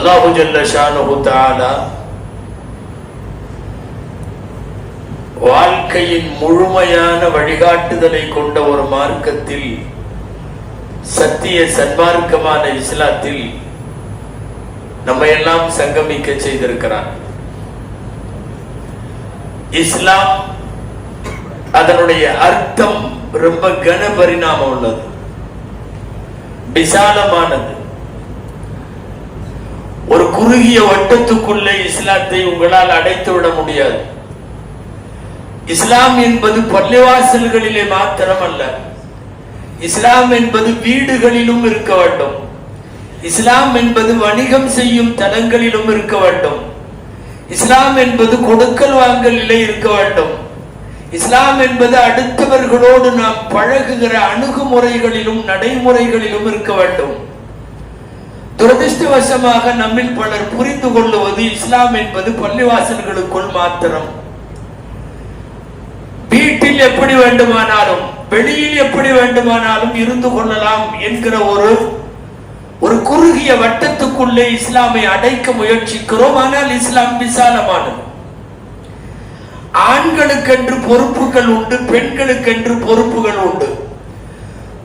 அல்லாஹு ஜல்ல ஷானுஹு தஆலா வாழ்க்கையின் முழுமையான வழிகாட்டுதலை கொண்ட ஒரு மார்க்கத்தில், சத்திய சன்மார்க்கமான இஸ்லாத்தில் நம்ம எல்லாம் சங்கமிக்க செய்திருக்கிறார். இஸ்லாம் அதனுடைய அர்த்தம் ரொம்ப கன பரிணாமம் உள்ளது, விசாலமானது. ஒரு குறுகிய வட்டத்துக்குள்ளே இஸ்லாத்தை உங்களால் அடைத்து விட முடியாது. இஸ்லாம் என்பது பள்ளிவாசல்களிலே மாத்திரம் அல்ல, இஸ்லாம் என்பது வீடுகளிலும் இருக்க வேண்டும். இஸ்லாம் என்பது வணிகம் செய்யும் தலங்களிலும் இருக்க வேண்டும். இஸ்லாம் என்பது கொடுக்கல் வாங்கலிலே இருக்க வேண்டும். இஸ்லாம் என்பது அடுத்தவர்களோடு நாம் பழகுகிற அணுகுமுறைகளிலும் நடைமுறைகளிலும் இருக்க வேண்டும். துரதிருஷ்டவசமாக நம்மில் பலர் புரிந்து கொள்ளுவது இஸ்லாம் என்பது பள்ளிவாசல்களுக்குள் மாத்திரம். வீட்டில் எப்படி வேண்டுமானாலும் வெளியில் எப்படி வேண்டுமானாலும் இருந்து கொள்ளலாம் என்கிற ஒரு குறுகிய வட்டத்துக்குள்ளே இஸ்லாமை அடைக்க முயற்சிக்கிறோம். ஆனால் இஸ்லாம் விசாலமானது. ஆண்களுக்கென்று பொறுப்புகள் உண்டு, பெண்களுக்கென்று பொறுப்புகள் உண்டு.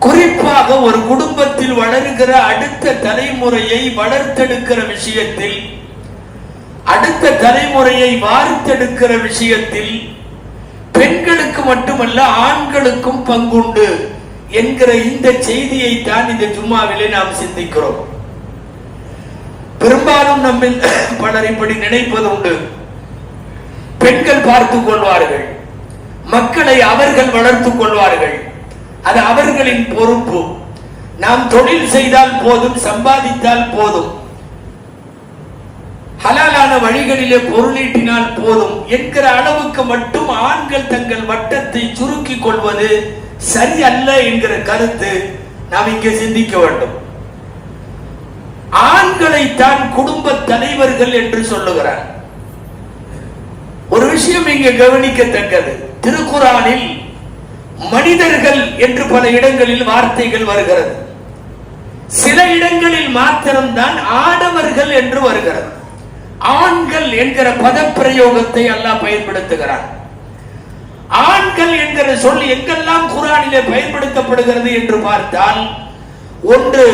குறிப்பாக ஒரு குடும்பத்தில் வளருகிற அடுத்த தலைமுறையை வளர்த்தெடுக்கிற விஷயத்தில், அடுத்த தலைமுறையை வார்த்தெடுக்கிற விஷயத்தில் பெண்களுக்கு மட்டுமல்ல ஆண்களுக்கும் பங்குண்டு என்கிற இந்த செய்தியை தான் இந்த ஜும்மாவிலே நாம் சிந்திக்கிறோம். பெரும்பாலும் நம்ம பலர் இப்படி நினைப்பது உண்டு. பெண்கள் பார்த்துக் கொள்வார்கள், மக்களை அவர்கள் வளர்த்துக் கொள்வார்கள், அது அவர்களின் பொறுப்பு. நாம் தொழில் செய்தால் போதும், சம்பாதித்தால் போதும், ஹலாலான வழிகளிலே பொருளீட்டினால் போதும் என்கிற அளவுக்கு மட்டும் ஆண்கள் தங்கள் வட்டத்தை சுருக்கிக் கொள்வது சரி அல்ல என்கிற கருத்து நாம் இங்கே சிந்திக்க வேண்டும். ஆண்களை தான் குடும்ப தலைவர்கள் என்று சொல்லுகிறார். ஒரு விஷயம் இங்கே கவனிக்கத்தக்கது, திருக்குரானில் மனிதர்கள் என்று பல இடங்களில் வார்த்தைகள் வருகிறது. சில இடங்களில் மாத்திரம்தான் ஆடவர்கள் என்று வருகிறது. ஆண்கள் என்கிற பதப்பிரயோகத்தை அல்லாஹ் பயன்படுத்துகிறார். ஆண்கள் என்கிற சொல் எங்கெல்லாம் குர்ஆனிலே பயன்படுத்தப்படுகிறது என்று பார்த்தால், ஒன்று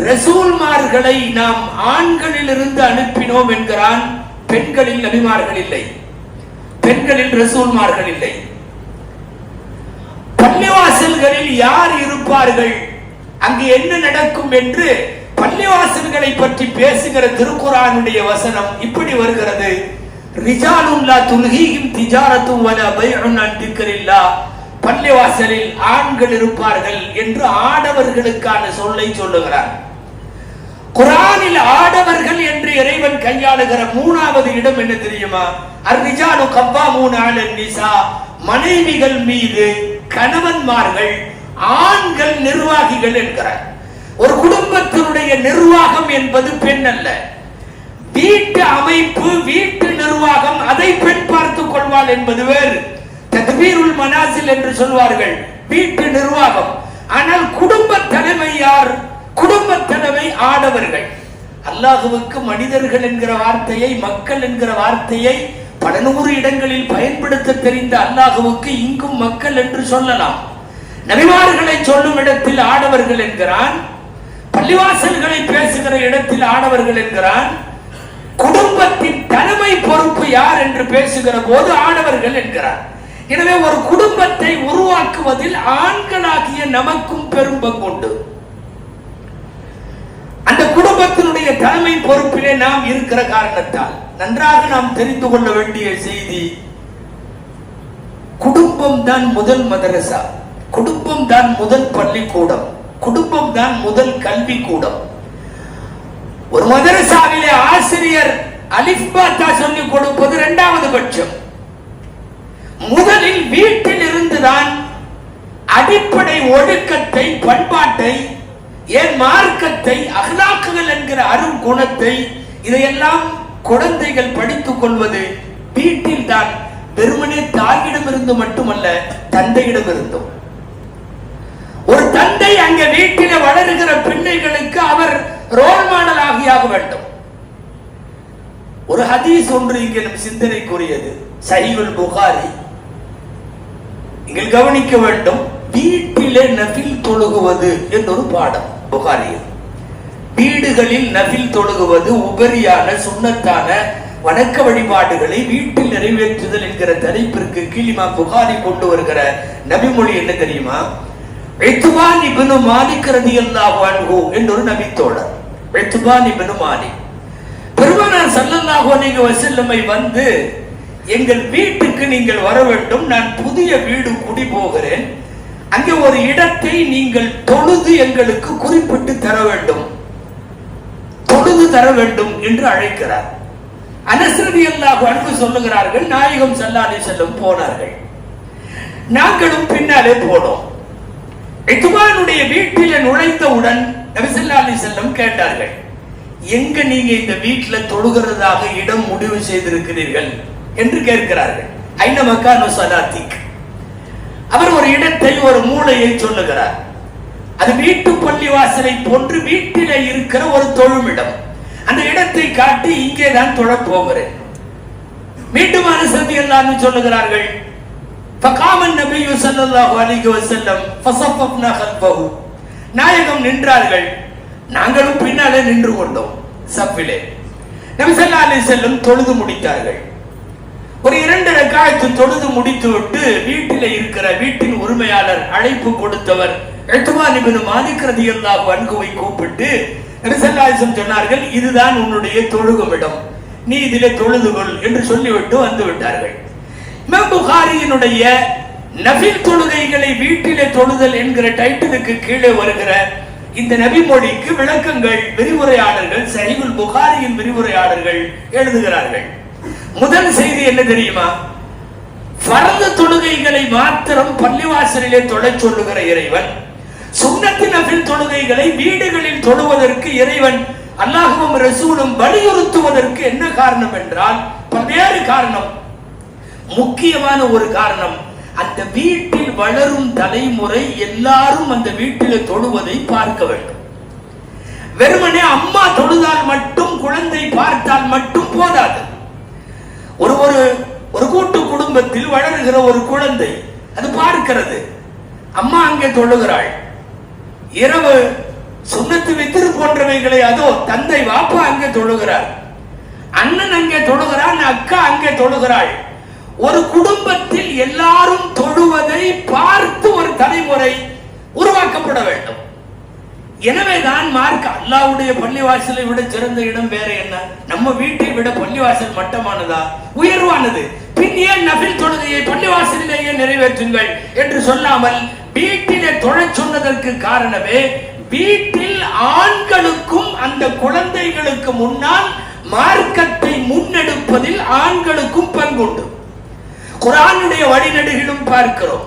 ரசூல்மார்களை நாம் ஆண்களிலிருந்து அனுப்பினோம் என்கிறான். பெண்களில் நபிமார்கள் இல்லை, பெண்களில் ரசூல்மார்கள் இல்லை. பள்ளிவாசல்களில் யார் இருப்பார்கள், அங்கு என்ன நடக்கும் என்று பள்ளிவாசல்களை பற்றி பேசுகிற திருக்குர்ஆனுடைய வசனம் இப்படி வருகிறது: ரிஜாலுன் லா துல்ஹீஹிம் திஜாரத்தும் வலா பைஉன் அன் திக்ரில்லாஹ். பள்ளிவாசலில் ஆண்கள் இருப்பார்கள் என்று ஆடவர்களுக்கான சொல்லை சொல்லுகிறார். குர்ஆனில் ஆடவர்கள் என்று இறைவன் கையாளுகிற மூணாவது இடம் என்ன தெரியுமா? அர்-ரிஜாலு கவ்வாமூன அலன் நிசா. மனைவிகள் மீது கணவன்மார்கள், ஆண்கள் நிர்வாகிகள் என்கிறார். ஒரு குடும்பத்தினுடைய நிர்வாகம் என்பது பெண் அல்ல. வீட்டு அமைப்பு, வீட்டு நிர்வாகம், அதை பெண் பார்த்துக் கொள்வாள் என்பது வேறு. தத்பீருல் மனாசில் என்று சொல்வார்கள், வீட்டு நிர்வாகம். ஆனால் குடும்ப தலைமை யார்? குடும்ப தலைமை ஆடவர்கள். அல்லாஹ்வுக்கு மனிதர்கள் என்கிற வார்த்தையை, மக்கள் என்கிற வார்த்தையை பல நூறு இடங்களில் பயன்படுத்த தெரிந்த அல்லாஹ்வுக்கு இங்கும் மக்கள் என்று சொல்லலாம். நபிமார்களை சொல்லும் இடத்தில் ஆடவர்கள் என்கிறான், பள்ளிவாசல்களை பேசுகிற இடத்தில் ஆடவர்கள் என்கிறான். குடும்பத்தின் தலைமை பொறுப்பு யார் என்று பேசுகிற போது ஆடவர்கள் என்கிறார். எனவே ஒரு குடும்பத்தை உருவாக்குவதில் ஆண்களாகிய நமக்கும் பெரும் பங்குண்டு. அந்த குடும்பத்தினுடைய தலைமை பொறுப்பிலே நாம் இருக்கிற காரணத்தால் நன்றாக நாம் தெரிந்து கொள்ள வேண்டிய செய்தி, குடும்பம் தான் முதல் மதரசா, குடும்பம் தான் முதல் பள்ளிக்கூடம், குடும்பம் தான் முதல் கல்வி கூடம். ஒரு மதரசாவிலே ஆசிரியர் அலிஃப் பா தா சொல்லிக் கொடுப்பது இரண்டாவது பட்சம். முதலில் வீட்டில் இருந்துதான் அடிப்படை ஒழுக்கத்தை, பண்பாட்டை, ஏன் மார்க்கத்தை, அஹ்லாக்குகள் என்கிற அரும் குணத்தை, இதையெல்லாம் குழந்தைகள் படித்துக் கொள்வது வீட்டில் தான். வெறுமனே தாயிடமிருந்து மட்டுமல்ல, தந்தையிடமிருந்தும். ஒரு தந்தை அங்கே வீட்டில் வளருகிற பிள்ளைகளுக்கு அவர் ரோல் மாடல் ஆகியாக வேண்டும். ஒரு ஹதீஸ் ஒன்று இங்கே நம் சிந்தனைக்குரியது. சஹீஹுல் புகாரி. நீங்கள் கவனிக்க வேண்டும், வீட்டிலே நஃபில் தொழுகுவது என்றொரு பாடம் புகாரியில். வீடுகளில் நஃபில் தொழுகுவது, உபரியான சுன்னத்தான வணக்க வழிபாடுகளை வீட்டில் நிறைவேற்றுதல் என்கிற தலைப்பிற்கு கீழ் இமாம் புகாரி கொண்டு வருகிற நபிமொழி என்ன தெரியுமா? இத்பான் இப்னு மாலிக் ரலியல்லாஹு அன்ஹு என்றொரு நபி தோழர். இத்பான் இப்னு மாலிக் பெருமானார் ஸல்லல்லாஹு அலைஹி வஸல்லமை வந்து, எங்கள் வீட்டுக்கு நீங்கள் வர வேண்டும், நான் புதிய வீடு குடி போகிறேன், அங்கே ஒரு இடத்தை நீங்கள் தொழுது எங்களுக்கு குறிப்பிட்டு தர வேண்டும், தொழுது தர வேண்டும் என்று அழைக்கிறார். அனஸ் ரலியல்லாஹு அன்ஹு சொல்லுகிறார்கள், நாயகம் ஸல்லல்லாஹு அலைஹி வஸல்லம் போனார்கள், நாங்களும் பின்னாலே போனோம். இத்பானுடைய வீட்டில் நுழைந்தவுடன் நபி ஸல்லல்லாஹு அலைஹி வஸல்லம் கேட்டார்கள், எங்க நீங்க இந்த வீட்டுல தொழுகிறதாக இடம் முடிவு செய்திருக்கிறீர்கள் என்று கேட்கிறார்கள். ஐன மக்கானு ஸலாத்திக். அவர் ஒரு இடத்தை, ஒரு மூலையை சொல்லுகிறார். அது வீட்டு பள்ளிவாசலை போன்று வீட்டிலே இருக்கிற ஒரு தொழுமிடம். அந்த இடத்தை காட்டி இங்கே தான் தொழப் போகிறேன். மீண்டும் அனஸ் ரலியல்லாஹு அன்ஹு சொல்லுகிறார்கள், ஃபகாமன் நபியு ஸல்லல்லாஹு அலைஹி வஸல்லம் ஃபஸஃபஃப்னா கல்பஹு. நாயகம் நின்றார்கள், நாங்களும் பின்னாலே நின்று கொண்டோம் சஃபிலே. நபி ஸல்லல்லாஹு அலைஹி வஸல்லம் தொழுது முடித்தார்கள். ஒரு 2 ரக்காயத்து தொழுது முடித்துவிட்டு வீட்டிலே இருக்கிற வீட்டின் உரிமையாளர், அழைப்பு கொடுத்தவர் இத்பான் இப்னு மாலிக் ரலியல்லாஹு அன்ஹுவை கூப்பிட்டு நபி ஸல்லல்லாஹு அலைஹி வஸல்லம் சொன்னார்கள், இதுதான் உன்னுடைய தொழுகுமிடம், நீ இதிலே தொழுதுகொள் என்று சொல்லிவிட்டு வந்து விட்டார்கள். இமாம் புகாரியினுடைய நஃபில் தொழுகைகளை வீட்டிலே தொழுதல் என்கிற டைட்டிலுக்கு கீழே வருகிற இந்த நபிமொழிக்கு விளக்கங்கள் விரிவுரையாளர்கள், சஹீஹுல் புகாரியின் விரிவுரையாளர்கள் எழுதுகிறார்கள். முதல் செய்தி என்ன தெரியுமா? ஃபர்து தொழுகைகளை மாத்திரம் பள்ளிவாசலிலே தொழச் சொல்லுகிற இறைவன், சுன்னத்து நஃபில் தொழுகைகளை வீடுகளில் தொழுவதற்கு இறைவன் அல்லாஹ்வும் ரசூலும் வலியுறுத்துவதற்கு என்ன காரணம் என்றால், பல்வேறு காரணம். முக்கியமான ஒரு காரணம், அந்த வீட்டில் வளரும் தலைமுறை எல்லாரும் அந்த வீட்டிலே தொழுவதை பார்க்க வேண்டும். வெறுமனே அம்மா தொழுதால் மட்டும், குழந்தை பார்த்தால் மட்டும் போதாது. ஒரு கூட்டு குடும்பத்தில் வளருகிற ஒரு குழந்தை அது பார்க்கிறது, அம்மா அங்கே தொழுகிறாள், இரவு சுன்னத்து வித்ர் போன்றவைகளை அதோ தந்தை வாப்பா அங்கே தொழுகிறார், அண்ணன் அங்கே தொழுகிறான், அக்கா அங்கே தொழுகிறாள். ஒரு குடும்பத்தில் எல்லாரும் தொழுவதை பார்த்து ஒரு தலைமுறை உருவாக்கப்பட வேண்டும். எனவேதான் மார்க் அல்லாஹ்வுடைய பள்ளிவாசலை விட சிறந்த இடம் வேற என்ன? நம்ம வீட்டை விட பள்ளிவாசல் மட்டமானதா, உயர்வானது? பின் ஏன் நஃபில் தொழுகையை பள்ளிவாசலிலேயே நிறைவேற்றுங்கள் என்று சொல்லாமல் வீட்டிலே தொழச் சொன்னதற்கு காரணமே, வீட்டில் ஆண்களுக்கும் அந்த குழந்தைகளுக்கு முன்னால் மார்க்கத்தை முன்னெடுப்பதில் ஆண்களுக்கும் பங்குண்டு. குர்ஆனுடைய வழிநெடுகிலும் பார்க்கிறோம்,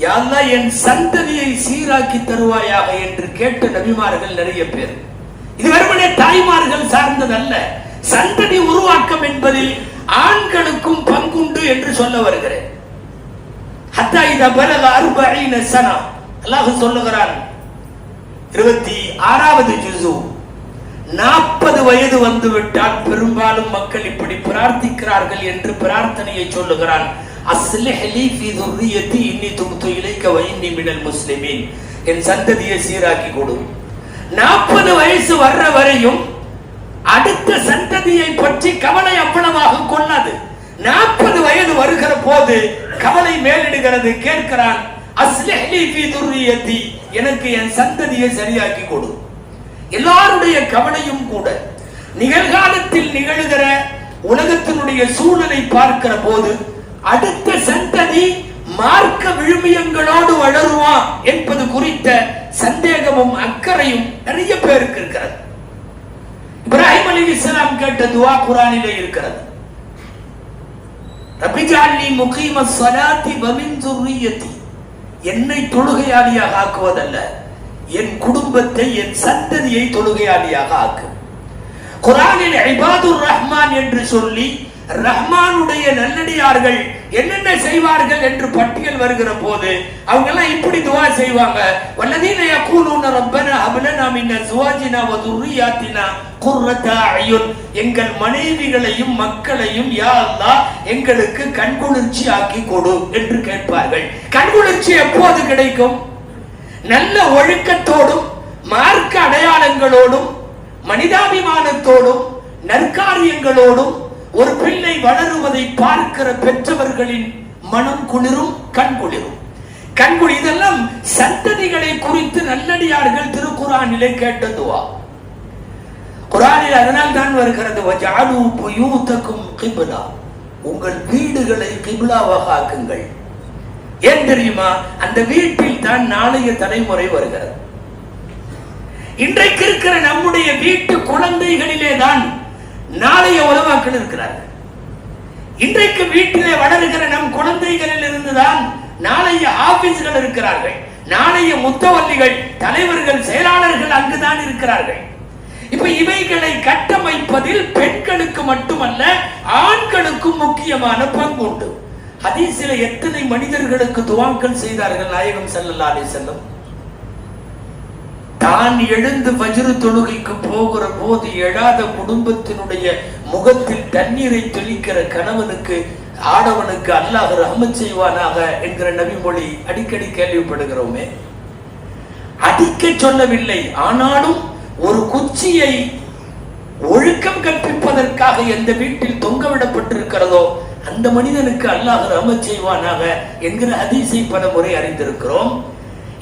யா அல்லாஹ் என் சந்ததியை சீராக்கி தருவாயாக என்று கேட்ட நபிமார்கள் நிறைய பேர். இது வெறுமனே தாய்மார்கள் சார்ந்ததல்ல, சந்ததி உருவாக்கம் என்பதில் ஆண்களுக்கும் பங்குண்டு என்று சொல்ல வருகிறேன். ஹத்தா இதா பலக 40 சனா, அல்லாஹ் சொல்லுகிறான் 26வது ஜுஸு, 40 வயது வந்து விட்டால் பெரும்பாலும் மக்கள் இப்படி பிரார்த்திக்கிறார்கள் என்று பிரார்த்தனையை சொல்லுகிறான். அஸ்லிஹ் லீ ஃபீ ذُرِّيَّتِي இன்னி துப்து இலைக வ இன்னி மினல் முஸ்லிமீன். என் சந்ததியை சீராக்கி கொடு. 40 வயசு வர்ற வரையும் அடுத்த சந்ததியை பற்றி கவலை அவ்வளவாக கொள்ளாது. 40 வயது வருகிற போது கவலை மேலிடுகிறது. கேட்கிறான், அஸ்லிஹ் லீ ஃபீ ذُرِّيَّتِي, எனக்கு என் சந்ததியை சரியாக்கி கொடு. எல்லாருடைய கவலையும் கூட நிகழ்காலத்தில் நிகழ்கிற உலகத்தினுடைய சூழலை பார்க்கிற போது அடுத்த சந்ததி மார்க்க விழுமியங்களோடு வளருவா என்பது குறித்த சந்தேகமும் அக்கறையும் நிறைய பேருக்கு இருக்கிறது. இப்ராஹிம் அலைஹிஸ்ஸலாம் கேட்ட துஆ குர்ஆனிலே இருக்கிறது. ரப்பி ஜஅல்னி முகீமஸ் ஸலாத்தி வ மின் ذُرِّيَّتِي, என்னை தொழுகையாளியாக ஆக்குவதல்ல, என் குடும்பத்தை, என் சந்ததியை தொழுகையாளியாக ஆக்கு. குர்ஆனில் இபாதுர் ரஹ்மான் என்று சொல்லி ரஹ்மானுடைய நல்லடியார்கள் என்னென்ன செய்வார்கள் என்று பட்டியல் வருகிற போது அவங்க எல்லாம் இப்படி துஆ செய்வாங்க. வல்லதீன யகூலுன ரப்பனா ஹப் லனா மின் அஸ்வாஜினா வ துர்ரியாத்தினா குர்ரத அயுன், எங்கள் மனைவிகளையும் மக்களையும் யா அல்லாஹ் எங்களுக்கு கண்குளிர்ச்சி ஆக்கி கொடு என்று கேட்பார்கள். கண்குளிர்ச்சி எப்போது கிடைக்கும்? நல்ல ஒழுக்கத்தோடும் மார்க்க அடையாளங்களோடும் மனிதாபிமானத்தோடும் நற்காரியங்களோடும் ஒரு பிள்ளை வளருவதை பார்க்கிற பெற்றவர்களின் மனம் குளிரும், கண் குளிரும். கண்குளி இதெல்லாம் சந்ததிகளை குறித்து நல்லடியார்கள் திருக்குர்ஆனிலே கேட்ட துஆ. குர்ஆனில் அதனால் தான் வருகிறது, வஜஅலு புயூதகும் கிப்லா, உங்கள் வீடுகளை கிப்லாவாக ஆக்குங்கள். ஏன் தெரியுமா? அந்த வீட்டில் தான் நாளைய தலைமுறை வருகிறது. இன்றைக்கு இருக்கிற நம்முடைய வீட்டு குழந்தைகளிலே தான் நாளைய உலமாக்கள் இருக்கிறார்கள். இன்றைக்கு வீட்டிலே வளருகிற நம் குழந்தைகளில் இருந்துதான் நாளைய ஆபீஸ்கள் இருக்கிறார்கள். நாளைய முத்தவல்லிகள், தலைவர்கள், செயலாளர்கள் அங்குதான் இருக்கிறார்கள். இப்ப இவைகளை கட்டமைப்பதில் பெண்களுக்கு மட்டுமல்ல ஆண்களுக்கும் முக்கியமான பங்கு உண்டு. ஹதீஸில் எத்தனை மனிதர்களுக்கு துஆக்கள் செய்தார்கள் நாயகம் ஸல்லல்லாஹு அலைஹி வஸல்லம். தான் எழுந்து ஃபஜ்ர் தொழுகைக்கு போகிற போது எழாத குடும்பத்தினுடைய முகத்தில் தண்ணீரை தெளிக்கிற கணவனுக்கு, ஆடவனுக்கு அல்லாஹ் ரஹ்மத் செய்வானாக என்கிற நபிமொழி அடிக்கடி கேள்விப்படுகிறோமே. அடிக்க சொல்லவில்லை, ஆனாலும் ஒரு குச்சியை ஒழுக்கம் கற்பிப்பதற்காக எந்த வீட்டில் தொங்கவிடப்பட்டிருக்கிறதோ அந்த மனிதனுக்கு அல்லாஹ் ரஹ்மத் செய்வானாக என்கிற ஹதீஸை பல முறை அறிந்திருக்கிறோம்.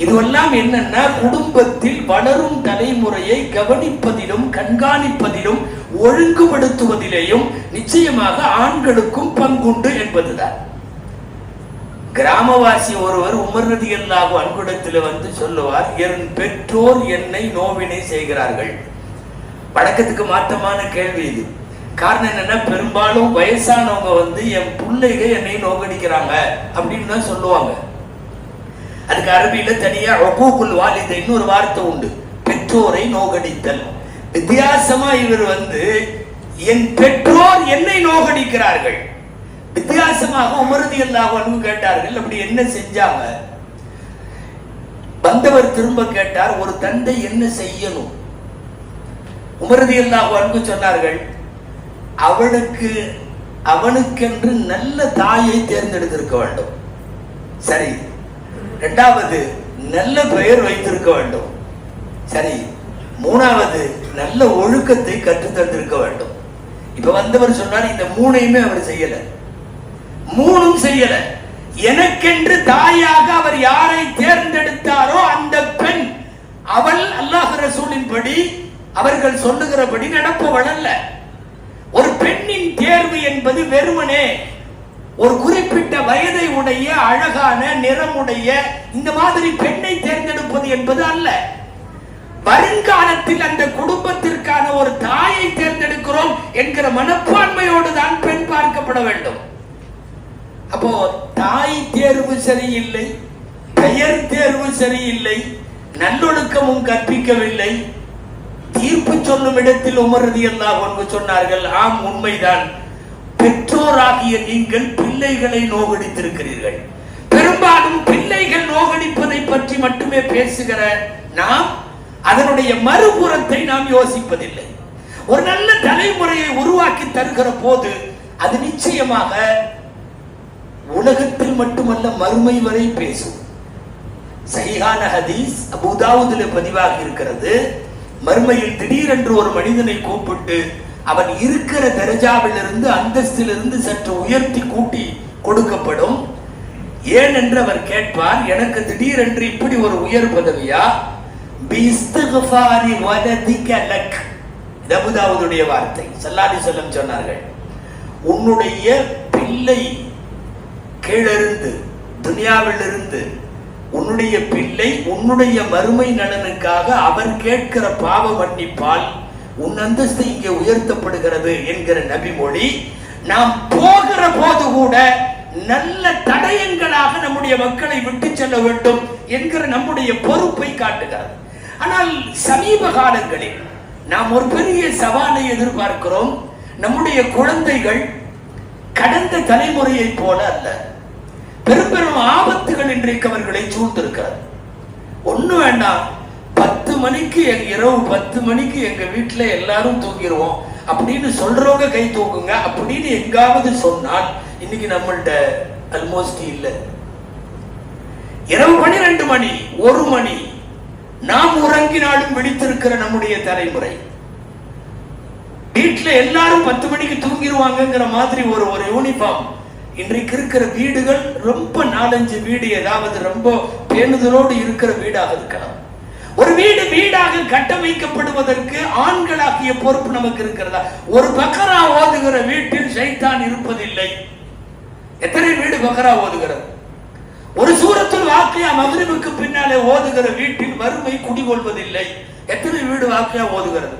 இதுவெல்லாம் என்னன்னா, குடும்பத்தில் வளரும் தலைமுறையை கவனிப்பதிலும் கண்காணிப்பதிலும் ஒழுங்குபடுத்துவதிலேயும் நிச்சயமாக ஆண்களுக்கும் பங்குண்டு என்பதுதான். கிராமவாசி ஒருவர் உமர் ரலியல்லாஹு அன்ஹு வந்து சொல்லுவார், என் பெற்றோர் என்னை நோவினை செய்கிறார்கள். வழக்கத்துக்கு மாற்றமான கேள்வி இது. காரணம் என்னன்னா, பெரும்பாலும் வயசானவங்க வந்து என் பிள்ளைக என்னை நோக்கடிக்கிறாங்க அப்படின்னு தான் சொல்லுவாங்க. அதுக்கு அரபியில தனியா உகூகுல் வாலிதைன் ஒரு வார்த்தை உண்டு, பெற்றோரை நோகடித்தல். வித்தியாசமா இவர் வந்து என் பெற்றோர் என்னை நோகடிக்கிறார்கள். வித்தியாசமாக உமர் ரலியல்லாஹு அன்ஹு கேட்டார்கள், அப்படி என்ன செஞ்சாங்க? வந்தவர் திரும்ப கேட்டார், ஒரு தந்தை என்ன செய்யணும்? உமர் ரலியல்லாஹு அன்ஹு சொன்னார்கள், அவனுக்கென்று நல்ல தாயை தேர்ந்தெடுத்திருக்க வேண்டும். சரி. இரண்டாவது, நல்ல பெயர் வைத்திருக்க வேண்டும். சரி. மூணாவது, நல்ல ஒழுக்கத்தை கற்றுத் தந்திருக்க வேண்டும். இப்ப வந்தவர் சொன்னார், இந்த மூணையுமே அவர் செய்யல. மூணும் செய்யல. எனக்கென்று தாயாக அவர் யாரை தேர்ந்தெடுத்தாரோ அந்த பெண், அவள் அல்லாஹ் ரசூலின் படி அவர்கள் சொல்லுகிறபடி நடப்பவள் அல்ல. ஒரு பெண்ணின் தேர்வு என்பது வெறுமனே ஒரு குறிப்பிட்ட வயதை உடைய அழகான நிறமுடைய இந்த மாதிரி பெண்ணை தேர்ந்தெடுப்பது என்பது அல்ல. வருங்காலத்தில் அந்த குடும்பத்திற்கான ஒரு தாயை தேர்ந்தெடுக்கிறோம் என்கிற மனப்பான்மையோடு தான் பெண் பார்க்கப்பட வேண்டும். அப்போ தாய் தேர்வு சரியில்லை, பெயர் தேர்வு சரியில்லை, நல்லொழுக்கமும் கற்பிக்கவில்லை. தீர்ப்பு சொல்லும் இடத்தில் உமர் ரலியல்லாஹு அன்ஹு சொன்னார்கள், ஆம் உண்மைதான், பெற்றோராகிய நீங்கள் பிள்ளைகளை நோகடித்திருக்கிறீர்கள். பெரும்பாலும் பிள்ளைகள் நோகடிப்பதை பற்றி மட்டுமே பேசுகிற நாம் அதனுடைய மறுபுறத்தை நாம் யோசிப்பதில்லை. ஒரு நல்ல தலைமுறையை உருவாக்கி தருகிற போது அது நிச்சயமாக உலகத்தில் மட்டுமல்ல மறுமை வரை பேசும். சஹீஹான ஹதீஸ் அபூ தாவூதிலே பதிவாகி இருக்கிறது. மறுமையில் திடீரென்று ஒரு மனிதனை கூப்பிட்டு அவன் இருக்கிற தரஜாவிலிருந்து அந்தஸ்திலிருந்து சற்று உயர்த்தி கூட்டி கொடுக்கப்படும். ஏன் என்று அவர் கேட்பார், எனக்கு திடீரென்று இப்படி ஒரு உயர் பதவியா? பிஸ்திக்ஃபாரி வலதிக லக், அபூ தாவூதுடைய வார்த்தை. ஸல்லல்லாஹு அலைஹி வஸல்லம் சொன்னார்கள், உன்னுடைய பிள்ளை கீழிருந்து துனியாவிலிருந்து உன்னுடைய பிள்ளை உன்னுடைய மறுமை நலனுக்காக அவர் கேட்கிற பாவ மன்னிப்பால் உன் அந்தஸ்து இங்கே உயர்த்தப்படுகிறது என்கிற நபிமொழி நாம் போகிற போது கூட நல்ல தடயங்களாக நம்முடைய மக்களை விட்டு செல்ல வேண்டும் என்கிற நம்முடைய பொறுப்பை காட்டுகிறது. ஆனால் சமீப காலங்களில் நாம் ஒரு பெரிய சவாலை எதிர்பார்க்கிறோம். நம்முடைய குழந்தைகள் கடந்த தலைமுறையை போல அல்ல. பெரும் ஆபத்துகள் இன்றைக்கு அவர்களை சூழ்ந்திருக்கிறது. ஒண்ணு வேண்டாம், 10 மணிக்கு இரவு 10 மணிக்கு எங்க வீட்டுல எல்லாரும் தூங்கிடுவோம் அப்படின்னு சொல்றவங்க கை தூக்குங்க அப்படின்னு எங்காவது சொன்னால் இன்னைக்கு நம்மள்ட ஆல்மோஸ்ட் இல்ல. இரவு 12 மணி 1 மணி நாம் உறங்கினாலும் விழித்திருக்கிற நம்முடைய தலைமுறை. வீட்டுல எல்லாரும் 10 மணிக்கு தூங்கிடுவாங்கிற மாதிரி ஒரு யூனிஃபார்ம். இன்றைக்கு இருக்கிற வீடுகள் ரொம்ப 4-5 வீடு ஏதாவது ரொம்ப பேணுதலோடு இருக்கிற வீடாக இருக்கலாம். ஒரு வீடு வீடாக கட்டமைக்கப்படுவதற்கு ஆண்களாகிய பொறுப்பு நமக்கு இருக்கிறதா? ஒரு பக்கரா ஓதுகிற வீட்டில் ஷைத்தான் இருப்பதில்லை. எத்தனை வீடு பக்கரா ஓதுகிறது? ஒரு சூரத்துல் வாக்கியா மக்ரிபுக்கு பின்னாலே ஓதுகிற வீட்டில் வறுமை குடிகொள்வதில்லை. எத்தனை வீடு வாக்கியா ஓதுகிறது?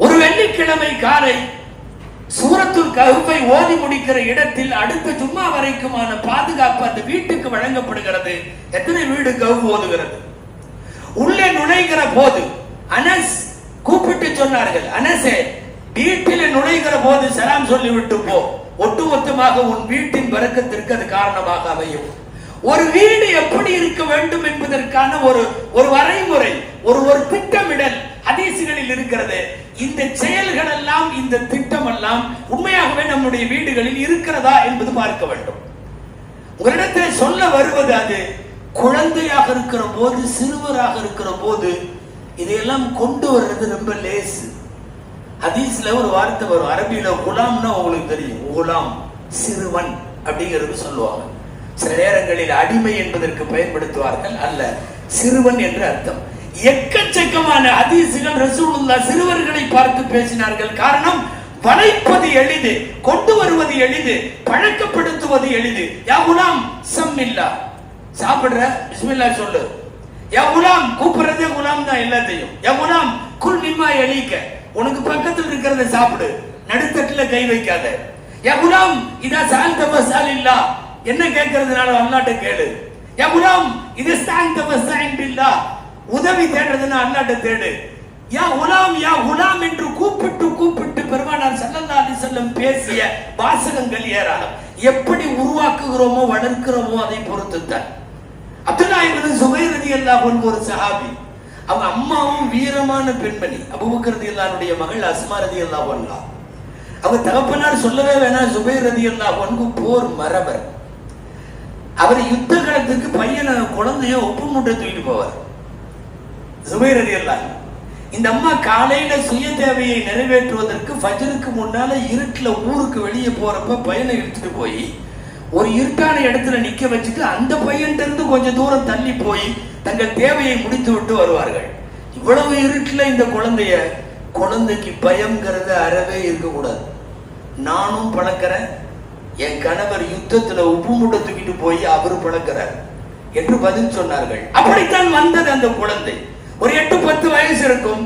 ஒரு வெள்ளிக்கிழமை காலை சூரத்துல் கஹ்ஃபை ஓதி முடிக்கிற இடத்தில் அடுத்த ஜும்மா வரைக்குமான பாதுகாப்பு அந்த வீட்டுக்கு வழங்கப்படுகிறது. எத்தனை வீடு கஹ்ஃப் ஓதுகிறது? உள்ளே நுழைகிற போது அனஸ் கூப்பிட்டு சொன்னார்கள், அனஸே வீட்டில் நுழைகிற போது சலாம் சொல்லிவிட்டு போ, ஒட்டுமொத்தமாக உன் வீட்டின் பரக்கத்திற்கு அது காரணமாக அமையும். ஒரு வீடு எப்படி இருக்க வேண்டும் என்பதற்கான ஒரு வரைமுறை, ஒரு திட்டமிடல் ஹதீஸ்களில் இருக்கிறது. இந்த செயல்கள் எல்லாம், இந்த திட்டம் எல்லாம் உண்மையாகவே நம்முடைய வீடுகளில் இருக்கிறதா என்பது பார்க்க வேண்டும். உங்களிடத்தில் சொல்ல வருவது அது குழந்தையாக இருக்கிற போது, சிறுவராக இருக்கிற போது இதையெல்லாம் கொண்டு வர்றது ரொம்ப லேசு. ஹதீஸ்ல ஒரு வார்த்தை வரும் அரபியில, குலாம்னா உங்களுக்கு தெரியும், குலாம் சிறுவன் அப்படிங்கிறது சொல்லுவாங்க. சில நேரங்களில் அடிமை என்பதற்கு பயன்படுத்துவார்கள், அல்ல சிறுவன் என்று அர்த்தம். எக்கச்சக்கமான ஹதீஸ்கள் ரசூலுல்லாஹ் சிறுவர்களை பார்த்து பேசினார்கள். காரணம், வளைப்பது எளிது, கொண்டு வருவது எளிது, பழக்கப்படுத்துவது எளிது. யா குலாம் சம்மில்லா, சாப்பிடுற பிஸ்மில்லா சொல்லு. யா குலாம், கூப்பிடுறதே குலாம் தான் எல்லாத்தையும். யா குலாம் குல் மிம்மா யலீக, உனக்கு பக்கத்தில் இருக்கிறத சாப்பிடு, நடுத்தட்டுல கை வைக்காத. யா குலாம் இதா சஅல்த ஃபஸ்அலில்லா, என்ன கேட்கறதுனால அல்லாஹ்ட்ட கேளு. யா குலாம் இதா ஸ்தஅன்த ஃபஸ்தஇன் பில்லாஹ், உதவி தேடுறதுன்னா அல்லாஹ்ட்ட தேடு. யா குலாம் யா குலாம் என்று கூப்பிட்டு கூப்பிட்டு பெருமானார் ஸல்லல்லாஹு அலைஹி வஸல்லம் பேசிய வாசகங்கள் ஏராளம். எப்படி உருவாக்குகிறோமோ வளர்க்கிறோமோ அதை பொறுத்துத்தான். அப்துல்லாஹ் இப்னு ஸுபைர் ரலியல்லாஹு அன்ஹு ஒரு சஹாபி. அவங்க அம்மாவும் வீரமான பெண்மணி, அபூபக்கர் ரலியல்லாஹுடைய மகள் அஸ்மா ரலியல்லாஹு அன்ஹா. அவங்க தகப்பனார் சொல்லவே வேணாம், ஸுபைர் ரலியல்லாஹு அன்ஹு போர் மரபர். அவர் யுத்த காலத்துக்கு பையனை குழந்தைய ஒப்பு மூட்டை தூக்கிட்டு போவார் ஸுபைர் ரலியல்லாஹு. இந்த அம்மா காலையில சுய தேவையை நிறைவேற்றுவதற்கு ஃபஜ்ருக்கு முன்னால இருட்டுல ஊருக்கு வெளியே போறப்ப பையனை இழுத்துட்டு போய் ஒரு இருட்டான இடத்துல நிக்க வச்சுட்டு அந்த பையன்ல இருந்து கொஞ்சம் தூரம் தள்ளி போய் தங்கள் தேவையை முடித்து விட்டு வருவார்கள். இவ்வளவு இருட்டுல இந்த குழந்தைக்கு பயம்ங்கிறது அறவே இருக்கக்கூடாது. நானும் பழக்கிறேன், என் கணவர் யுத்தத்துல உப்பு மூட்டை தூக்கிட்டு போய் அவரு பழக்கிறார் என்று பதில் சொன்னார்கள். அப்படித்தான் வந்தது அந்த குழந்தை. ஒரு 8-10 வயசு இருக்கும்.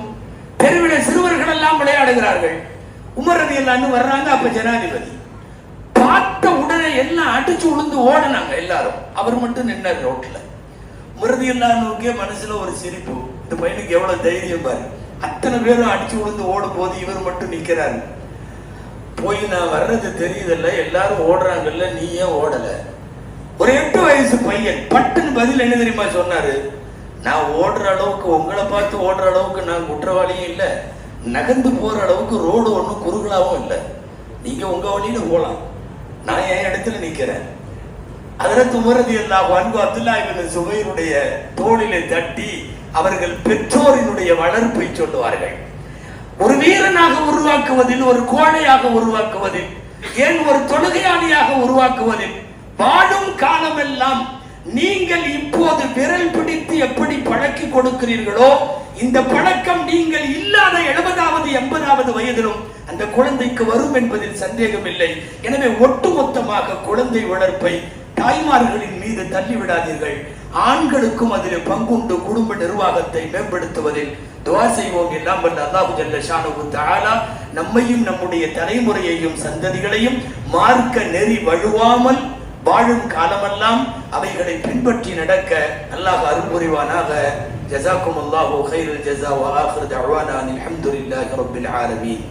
தெருவில சிறுவர்கள் எல்லாம் விளையாடுகிறார்கள். உமர் ரலியல்லாஹு அன்ஹு வர்றாங்க. அப்ப ஜனாதிபதி பார்த்த உடனே எல்லாம் அடிச்சு உளுந்து ஓடினாங்க எல்லாரும். அவர் மட்டும் நின்னார் ரோட்ல. உமர் ரலியல்லாஹு அன்ஹுக்கே மனசுல ஒரு சிரிப்பு, இந்த பையனுக்கு எவ்வளவு தைரியம் பாரு, அத்தனை பேரும் அடிச்சு உளுந்து ஓடும் போது இவர் மட்டும் நிக்கிறாரு. போய் நான் வர்றது தெரியுதல்ல, எல்லாரும் ஓடுறாங்கல்ல, நீ ஏன் ஓடல? ஒரு 8 வயசு பையன் பட்டுன்னு பதில் என்ன தெரியுமா சொன்னாரு? நான் ஓடுற அளவுக்கு, உங்களை பார்த்து ஓடுற அளவுக்கு நான் குற்றவாளியும் இல்லை, நகர்ந்து போற அளவுக்கு ரோடு ஒன்றும் குறுகலாவும் இல்லை. நீங்க உங்க வழியில போலாம், நான் என் இடத்துல நிக்கிறேன். ஹஜ்ரத் உமர் ரலியல்லாஹு அன்ஹு அப்துல்லாஹ் இப்னு ஸுபைருடைய தோளிலே தட்டி அவர்கள் பெற்றோரினுடைய வளர்ப்பை சொல்லுவார்கள். ஒரு வீரனாக உருவாக்குவதில், ஒரு கோழையாக உருவாக்குவதில், ஏன் ஒரு தொழுகையாளியாக உருவாக்குவதில், வாழும் காலமெல்லாம் நீங்கள் இப்போது விரல் பிடித்து எப்படி பழக்கி கொடுக்கிறீர்களோ, இந்த பழக்கம் நீங்கள் இல்லாத 70வது 80வது வயதிலும் அந்த குழந்தைக்கு வரும் என்பதில் சந்தேகம் இல்லை. எனவே ஒட்டுமொத்தமாக குழந்தை வளர்ப்பை தாய்மார்களின் மீது தள்ளிவிடாதீர்கள். ஆண்களுக்கும் அதில் பங்குண்டு குடும்ப நிர்வாகத்தை மேம்படுத்துவதில் துஆ செய்வோம். எல்லாம் வல்ல அல்லாஹ் ஜல்ல ஷானுஹு தஆலா நம்மையும் நம்முடைய தலைமுறையையும் சந்ததிகளையும் மார்க்க நெறி வழுவாமல் வாழும் காலமெல்லாம் அவைகளை பின்பற்றி நடக்க அல்லாஹ் அருள் புரிவானாக. ஜஸாக்கும் அல்லாஹு கைரல் ஜஸா வ ஆகிரு தஅவானா அனில் ஹம்துலில்லாஹி ரப்பில் ஆலமீன்.